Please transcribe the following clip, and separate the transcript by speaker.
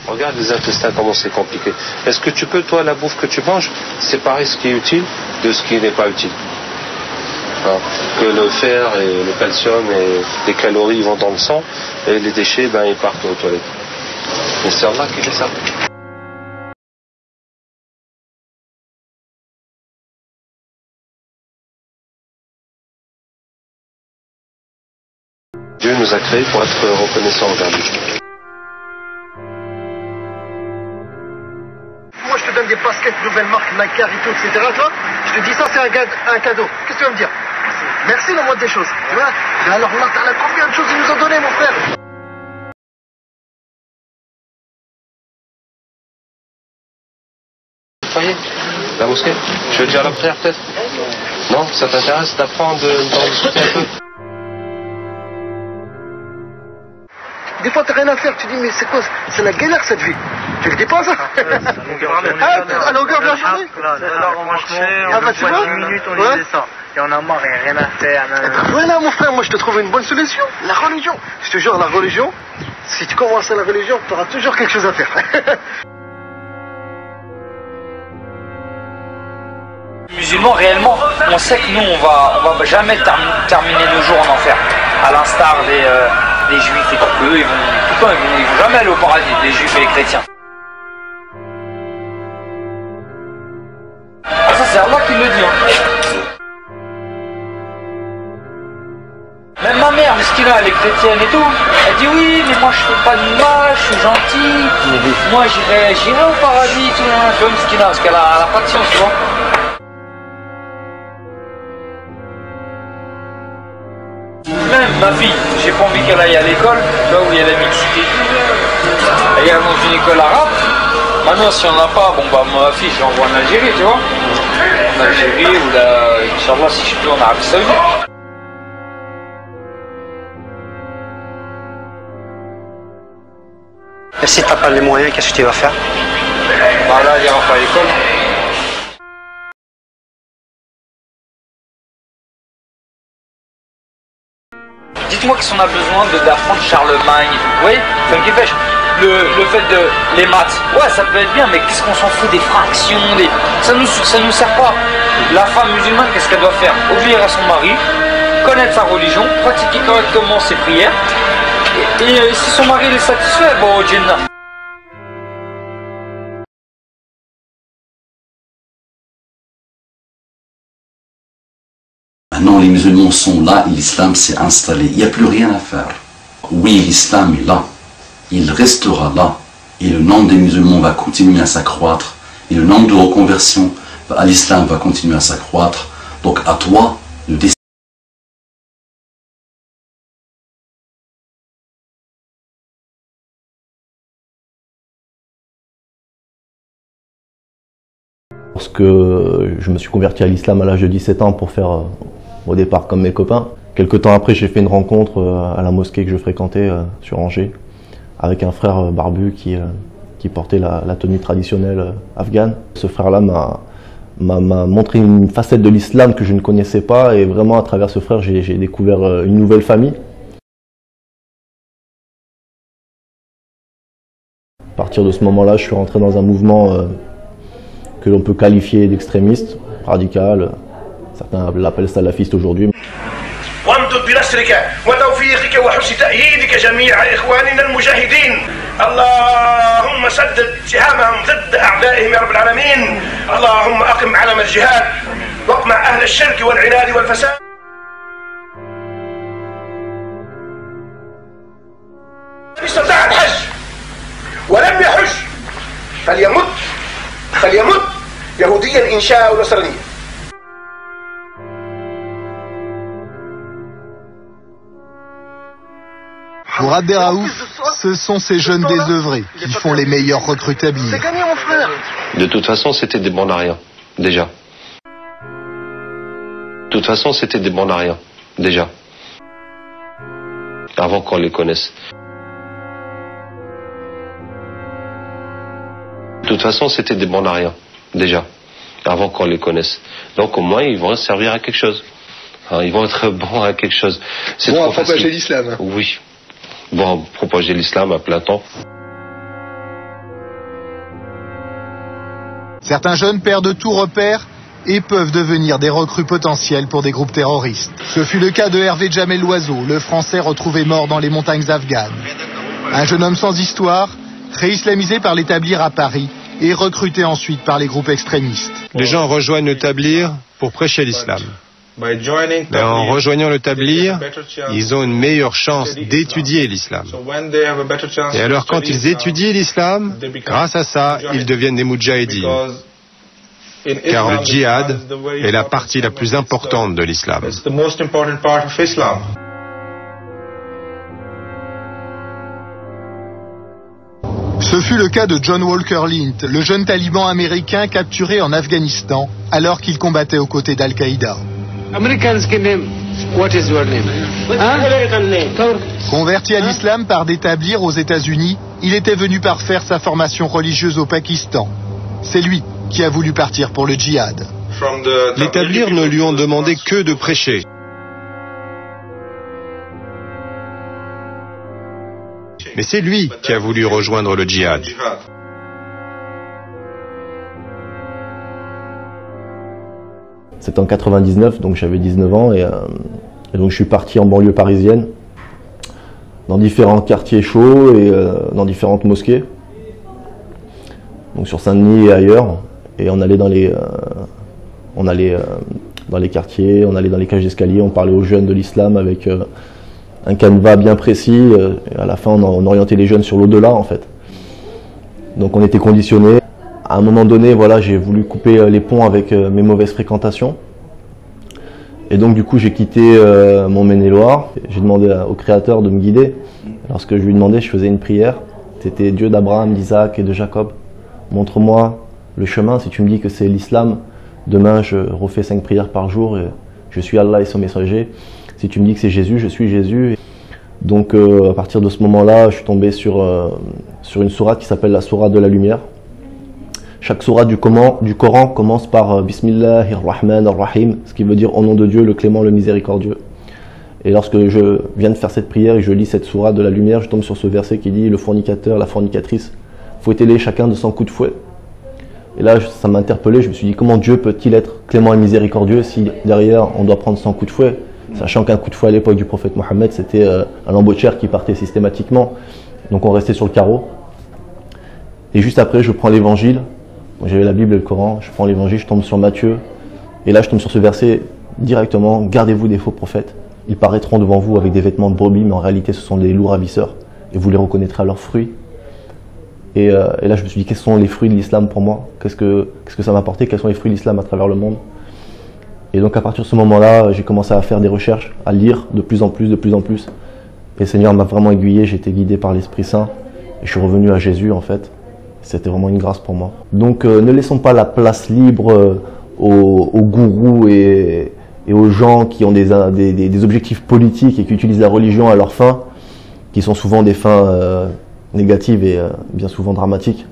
Speaker 1: Regarde les intestins, comment c'est compliqué. Est-ce que tu peux, toi, la bouffe que tu manges, séparer ce qui est utile de ce qui n'est pas utile? Que le fer et le calcium et les calories vont dans le sang et les déchets, ils partent aux toilettes. Et c'est Allah qui fait ça. Dieu nous a créés pour être reconnaissants envers lui.
Speaker 2: Moi je te donne des baskets nouvelle marque, Nike, Carito, etc. Tu vois, je te dis ça c'est un cadeau. Qu'est-ce que tu vas me dire? Merci le moindre des choses. Tu vois. Mais alors là, t'as combien de choses ils nous ont donné mon frère?
Speaker 1: Vous voyez, la mosquée, je veux dire la prière peut-être? Non, ça t'intéresse d'apprendre, d'en discuter un peu?
Speaker 2: Des fois, t'as rien à faire. Tu dis, mais c'est quoi? C'est la galère cette vie. Tu le dis pas ça? À longueur de la journée.
Speaker 3: On va 10 minutes, on disait ça. Et on a marre, il n'y a rien à faire.
Speaker 2: Voilà, mon frère, moi je te trouve une bonne solution. La religion. Je te jure, la religion, si tu commences à la religion, tu auras toujours quelque chose à faire.
Speaker 4: Musulmans, réellement, on sait que nous, on va jamais terminer nos jours en enfer. À l'instar des juifs et tout. Eux, ils vont jamais aller au paradis, les juifs et les chrétiens. Ah, ça, c'est Allah qui le dit. Même ma mère, Meskina, elle est chrétienne et tout. Elle dit oui, mais moi je fais pas de mal, je suis gentil. Moi j'irai au paradis, tout. Tu vois, Meskina, parce qu'elle a pas de science, tu vois. Même ma fille, j'ai pas envie qu'elle aille à l'école, là où il y a la mixité. Elle est dans une école arabe. Maintenant, si on n'a pas, ma fille, je l'envoie en Algérie, tu vois. En Algérie ou là, Inch'Allah, si je peux, en Arabie Saoudite.
Speaker 5: Et si t'as pas les moyens, qu'est-ce que tu vas faire?
Speaker 4: Là, il ira pas à l'école. Dites-moi qu'est-ce qu'on a besoin d'apprendre Charlemagne. Vous voyez, ça me fait le fait de les maths. Ouais, ça peut être bien, mais qu'est-ce qu'on s'en fout des fractions, ça nous sert pas. La femme musulmane, qu'est-ce qu'elle doit faire? Obéir à son mari, connaître sa religion, pratiquer correctement ses prières. Et si son mari est satisfait, bon, au Jannah.
Speaker 6: Maintenant, les musulmans sont là et l'islam s'est installé. Il n'y a plus rien à faire. Oui, l'islam est là. Il restera là. Et le nombre des musulmans va continuer à s'accroître. Et le nombre de reconversions à l'islam va continuer à s'accroître. Donc, à toi de décider.
Speaker 7: Lorsque je me suis converti à l'islam à l'âge de 17 ans pour faire au départ comme mes copains. Quelques temps après, j'ai fait une rencontre à la mosquée que je fréquentais sur Angers avec un frère barbu qui portait la tenue traditionnelle afghane. Ce frère-là m'a montré une facette de l'islam que je ne connaissais pas et vraiment à travers ce frère, j'ai découvert une nouvelle famille. À partir de ce moment-là, je suis rentré dans un mouvement que l'on peut qualifier d'extrémiste, radical. Certains l'appellent salafiste aujourd'hui.
Speaker 8: وامدد بنصرك وتوفيقك وحسن تأييدك جميع إخواننا المجاهدين. اللهم سدد سهامهم ضد أعدائهم يا رب العالمين. اللهم أقم علم الجهاد واقمع أهل الشرك والعناد والفساد. من استطاع الحج ولم يحج فليمت يهوديا إن شاء أو نصرانيا.
Speaker 9: Pour Abderraouf, ce sont ces jeunes désœuvrés qui font les meilleurs recrutables.
Speaker 2: C'est gagné mon frère.
Speaker 1: De toute façon, c'était des bons à rien, déjà. De toute façon, c'était des bons à rien, déjà. Avant qu'on les connaisse. De toute façon, c'était des bons à rien, déjà. Avant qu'on les connaisse. Donc au moins, ils vont servir à quelque chose. Ils vont être bons à quelque chose. C'est
Speaker 9: bon à propager l'islam.
Speaker 1: Oui. Bon, propager l'islam à plein temps.
Speaker 9: Certains jeunes perdent tout repère et peuvent devenir des recrues potentielles pour des groupes terroristes. Ce fut le cas de Hervé Jamel Loiseau, le Français retrouvé mort dans les montagnes afghanes. Un jeune homme sans histoire, réislamisé par l'établir à Paris et recruté ensuite par les groupes extrémistes.
Speaker 10: Les gens rejoignent le Tablir pour prêcher l'islam. Mais en rejoignant le Tablir, ils ont une meilleure chance d'étudier l'islam. Et alors quand ils étudient l'islam, grâce à ça, ils deviennent des moudjahidines. Car le djihad est la partie la plus importante de l'islam.
Speaker 9: Ce fut le cas de John Walker Lint, le jeune taliban américain capturé en Afghanistan alors qu'il combattait aux côtés d'Al-Qaïda. Converti à l'islam par d'établir aux États-Unis, il était venu par faire sa formation religieuse au Pakistan. C'est lui qui a voulu partir pour le djihad.
Speaker 10: Les Tablirs ne lui ont demandé que de prêcher. Mais c'est lui qui a voulu rejoindre le djihad.
Speaker 7: C'était en 99, donc j'avais 19 ans et donc je suis parti en banlieue parisienne, dans différents quartiers chauds et dans différentes mosquées, donc sur Saint-Denis et ailleurs. Et on allait dans les quartiers, on allait dans les cages d'escalier, on parlait aux jeunes de l'islam avec un canevas bien précis. Et à la fin, on orientait les jeunes sur l'au-delà en fait. Donc on était conditionnés. À un moment donné, voilà, j'ai voulu couper les ponts avec mes mauvaises fréquentations. Et donc du coup, j'ai quitté mon Maine-et-Loire. J'ai demandé au Créateur de me guider. Lorsque je lui demandais, je faisais une prière. C'était Dieu d'Abraham, d'Isaac et de Jacob. Montre-moi le chemin. Si tu me dis que c'est l'islam, demain je refais 5 prières par jour et je suis Allah et son messager. Si tu me dis que c'est Jésus, je suis Jésus. Donc à partir de ce moment-là, je suis tombé sur une sourate qui s'appelle la sourate de la lumière. Chaque sourate du Coran commence par Bismillahir-Rahman-Ar-Rahim, ce qui veut dire au nom de Dieu, le clément, le miséricordieux. Et lorsque je viens de faire cette prière et je lis cette sourate de la lumière, je tombe sur ce verset qui dit « Le fornicateur, la fornicatrice, fouettez-les chacun de 100 coups de fouet ». Et là, ça m'a interpellé, je me suis dit « Comment Dieu peut-il être clément et miséricordieux si derrière on doit prendre 100 coups de fouet ?» Sachant qu'un coup de fouet à l'époque du prophète Mohammed, c'était un lambeau de chair qui partait systématiquement. Donc on restait sur le carreau. Et juste après, je prends l'évangile. J'avais la Bible et le Coran, je prends l'évangile, je tombe sur Matthieu. Et là, je tombe sur ce verset directement. Gardez-vous des faux prophètes. Ils paraîtront devant vous avec des vêtements de brebis, mais en réalité, ce sont des loups ravisseurs. Et vous les reconnaîtrez à leurs fruits. Et là, je me suis dit, quels sont les fruits de l'islam pour moi? Qu'est-ce que ça m'a apporté? Quels sont les fruits de l'islam à travers le monde? Et donc, à partir de ce moment-là, j'ai commencé à faire des recherches, à lire de plus en plus. Et le Seigneur m'a vraiment aiguillé, j'ai été guidé par l'Esprit Saint. Et je suis revenu à Jésus, en fait. C'était vraiment une grâce pour moi. Donc ne laissons pas la place libre aux gourous et aux gens qui ont des objectifs politiques et qui utilisent la religion à leurs fins, qui sont souvent des fins négatives et bien souvent dramatiques.